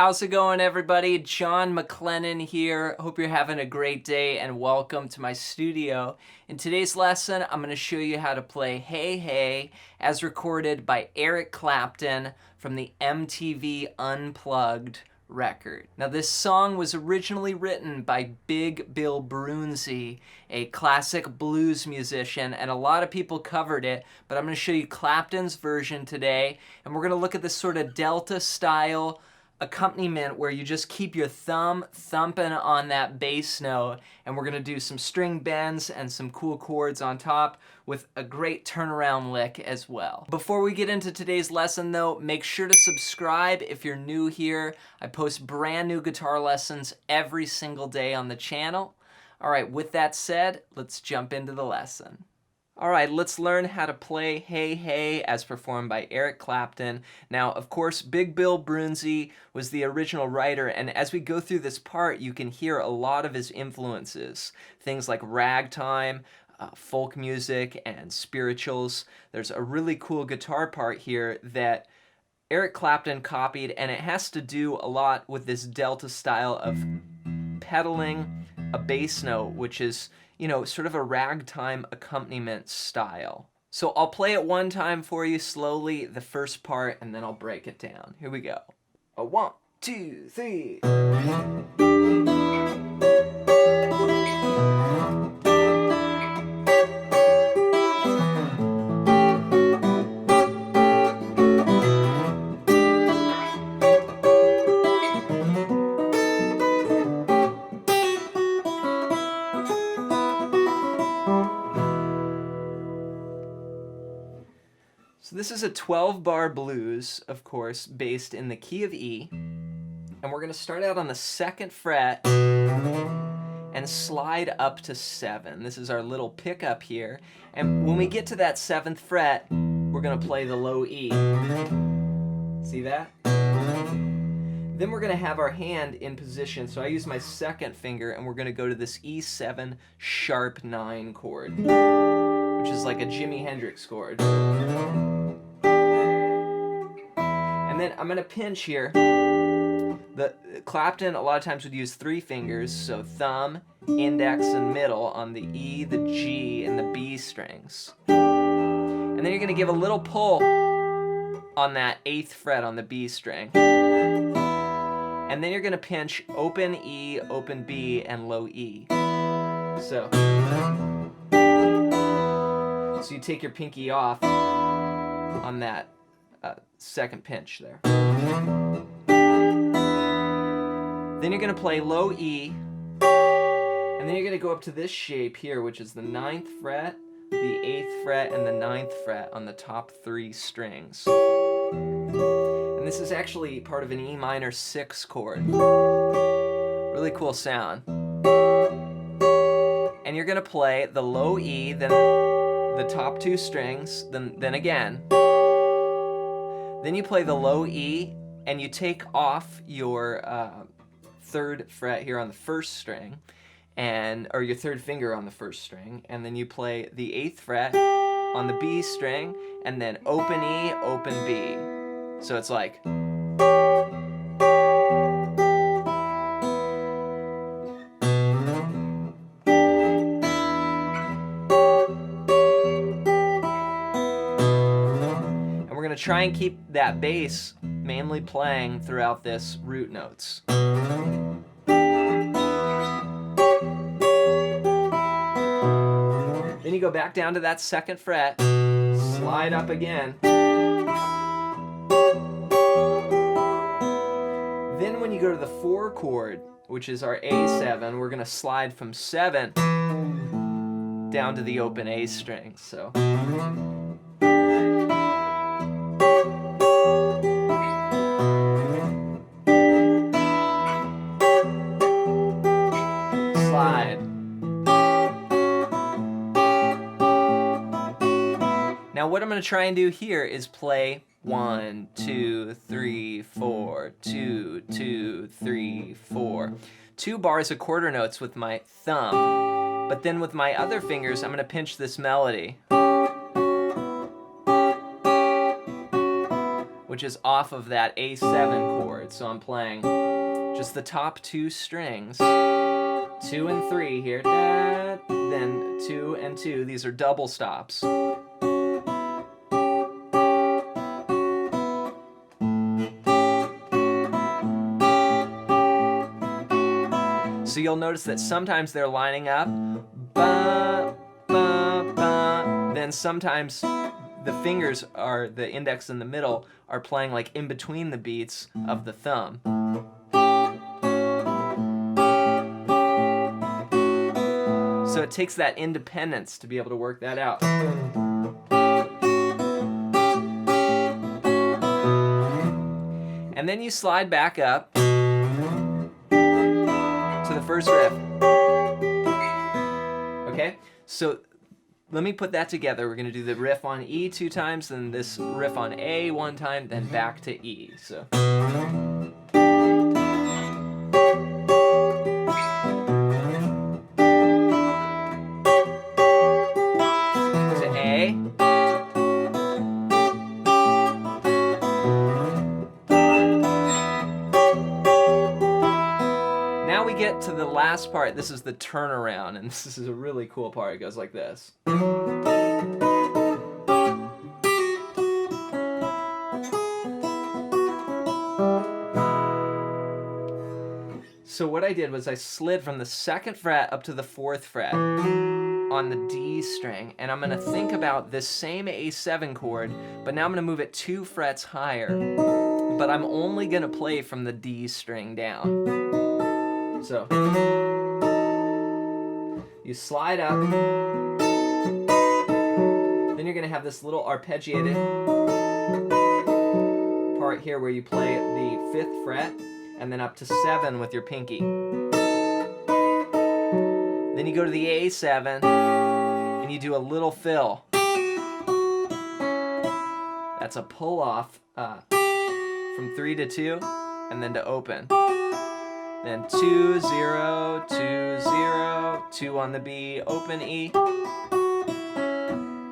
how's it going, everybody? Jon MacLennan here. Hope you're having a great day and welcome to my studio. In today's lesson, I'm going to show you how to play Hey Hey as recorded by Eric Clapton from the MTV Unplugged record. Now, this song was originally written by Big Bill Broonzy, a classic blues musician, and a lot of people covered it, but I'm going to show you Clapton's version today, and we're going to look at this sort of Delta style accompaniment where you just keep your thumb thumping on that bass note, and we're going to do some string bends and some cool chords on top with a great turnaround lick as well. Before we get into today's lesson though, make sure to subscribe if you're new here. I post brand new guitar lessons every single day on the channel. All right, with that said, let's jump into the lesson. All right, let's learn how to play Hey Hey as performed by Eric Clapton. Now, of course, Big Bill Broonzy was the original writer, and as we go through this part, you can hear a lot of his influences. Things like ragtime, folk music, and spirituals. There's a really cool guitar part here that Eric Clapton copied, and it has to do a lot with this Delta style of pedaling a bass note, which is, you know, sort of a ragtime accompaniment style. So I'll play it one time for you slowly, the first part, and then I'll break it down. Here we go. 1, 2, 3. So this is a 12-bar blues, of course, based in the key of E. And we're going to start out on the 2nd fret and slide up to 7. This is our little pickup here. And when we get to that 7th fret, we're going to play the low E. See that? Then we're going to have our hand in position. So I use my 2nd finger, and we're going to go to this E7 sharp 9 chord, which is like a Jimi Hendrix chord. And then I'm going to pinch here. The Clapton a lot of times would use 3 fingers, so thumb, index, and middle on the E, the G, and the B strings. And then you're going to give a little pull on that 8th fret on the B string. And then you're going to pinch open E, open B, and low E. So you take your pinky off on that 2nd pinch there. Then you're going to play low E, and then you're going to go up to this shape here, which is the 9th fret, the 8th fret, and the 9th fret on the top 3 strings. And this is actually part of an E minor 6 chord. Really cool sound. And you're going to play the low E, then the top 2 strings, then again. Then you play the low E, and you take off your 3rd fret here on the 1st string, or your 3rd finger on the 1st string, and then you play the 8th fret on the B string, and then open E, open B. So it's like. Try and keep that bass mainly playing throughout this root notes. Then you go back down to that 2nd fret, slide up again. Then when you go to the 4 chord, which is our A7, we're going to slide from 7 down to the open A string. So. Now what I'm going to try and do here is play 1, 2, 3, 4, 2, 2, 3, 4. 2 bars of quarter notes with my thumb, but then with my other fingers I'm going to pinch this melody, which is off of that A7 chord. So I'm playing just the top 2 strings, 2 and 3 here, da, then 2 and 2. These are double stops. So you'll notice that sometimes they're lining up, ba, ba, ba. Then sometimes the fingers are, the index and the middle, are playing like in between the beats of the thumb. So it takes that independence to be able to work that out. And then you slide back up to the first riff. Okay? So let me put that together. We're going to do the riff on E 2 times, then this riff on A 1 time, then back to E. So to A. Now we get to the last part. This is the turnaround, and this is a really cool part. It goes like this. So what I did was I slid from the 2nd fret up to the 4th fret on the D string, and I'm gonna think about this same A7 chord, but now I'm gonna move it 2 frets higher, but I'm only gonna play from the D string down. So you slide up, then you're gonna have this little arpeggiated part here where you play the 5th fret and then up to 7 with your pinky. Then you go to the A7 and you do a little fill. That's a pull off from 3 to 2 and then to open. Then 2, 0, 2, 0, 2 on the B, open E.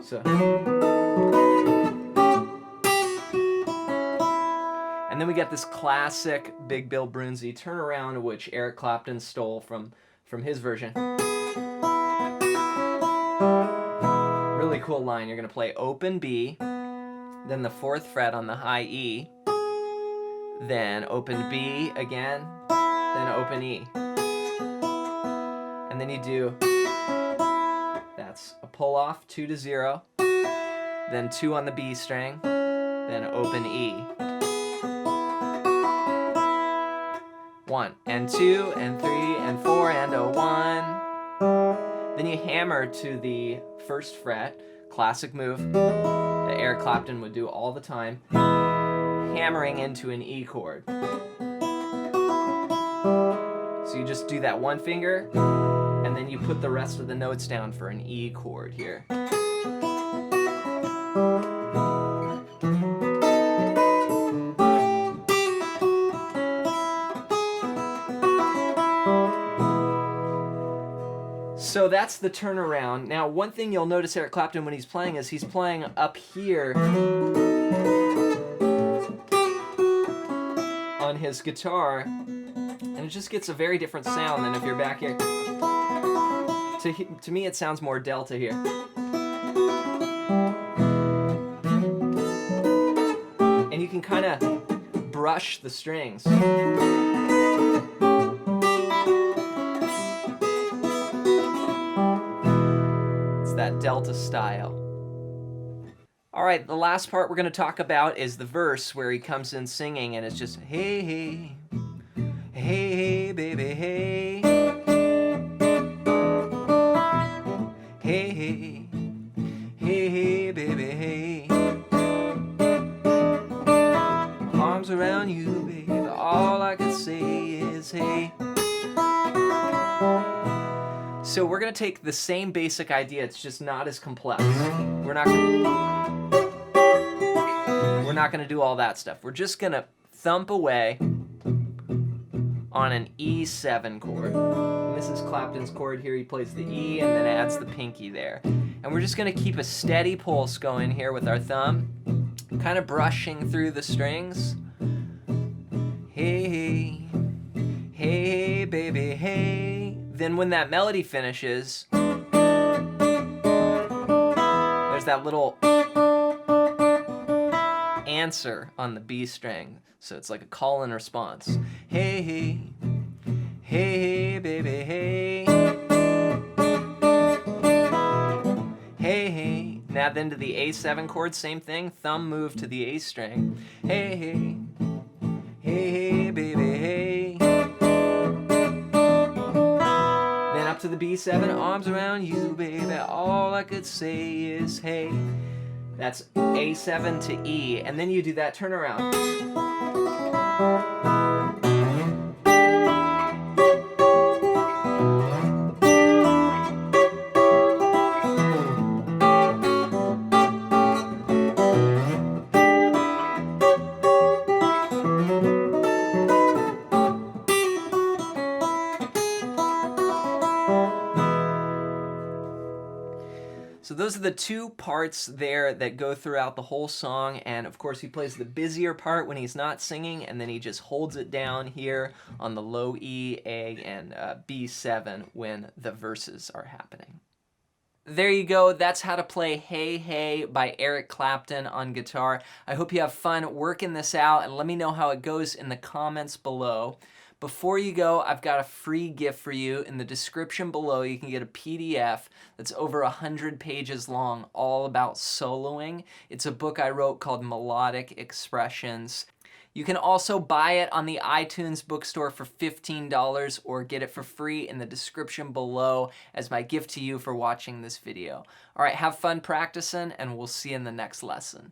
So. And then we got this classic Big Bill Broonzy turnaround, which Eric Clapton stole from his version. Really cool line. You're going to play open B, then the 4th fret on the high E, then open B again, then open E. And then you do, that's a pull off, 2 to 0, then 2 on the B string, then open E. 1 and 2 and 3 and 4 and a 1. Then you hammer to the 1st fret, classic move that Eric Clapton would do all the time, hammering into an E chord. So you just do that 1 finger, and then you put the rest of the notes down for an E chord here. So that's the turnaround. Now, one thing you'll notice Eric Clapton when he's playing is he's playing up here on his guitar, and it just gets a very different sound than if you're back here. To me, it sounds more delta here. And you can kind of brush the strings. That delta style. All right, the last part we're going to talk about is the verse where he comes in singing, and it's just hey, hey, hey, hey, baby, hey, hey, hey, hey, hey, baby, hey, arms around you, baby, all I can say is hey. So we're going to take the same basic idea, it's just not as complex. We're not going to do all that stuff. We're just going to thump away on an E7 chord. And this is Clapton's chord here. He plays the E and then adds the pinky there. And we're just going to keep a steady pulse going here with our thumb. kind of brushing through the strings. Hey, hey, hey, hey, baby, hey. Then when that melody finishes, there's that little answer on the B string. So it's like a call and response. Hey, hey, hey, hey, baby, hey. Hey, hey. Now then to the A7 chord, same thing. Thumb move to the A string. Hey, hey, hey, hey, baby, hey. Then up to the B7, arms around you, baby. All I could say is hey. That's A7 to E, and then you do that turnaround. So those are the two parts there that go throughout the whole song, and of course he plays the busier part when he's not singing, and then he just holds it down here on the low E, A, and B7 when the verses are happening. There you go. That's how to play Hey Hey by Eric Clapton on guitar. I hope you have fun working this out, and let me know how it goes in the comments below. Before you go, I've got a free gift for you. In the description below, you can get a PDF that's over 100 pages long, all about soloing. It's a book I wrote called Melodic Expressions. You can also buy it on the iTunes bookstore for $15 or get it for free in the description below as my gift to you for watching this video. All right, have fun practicing, and we'll see you in the next lesson.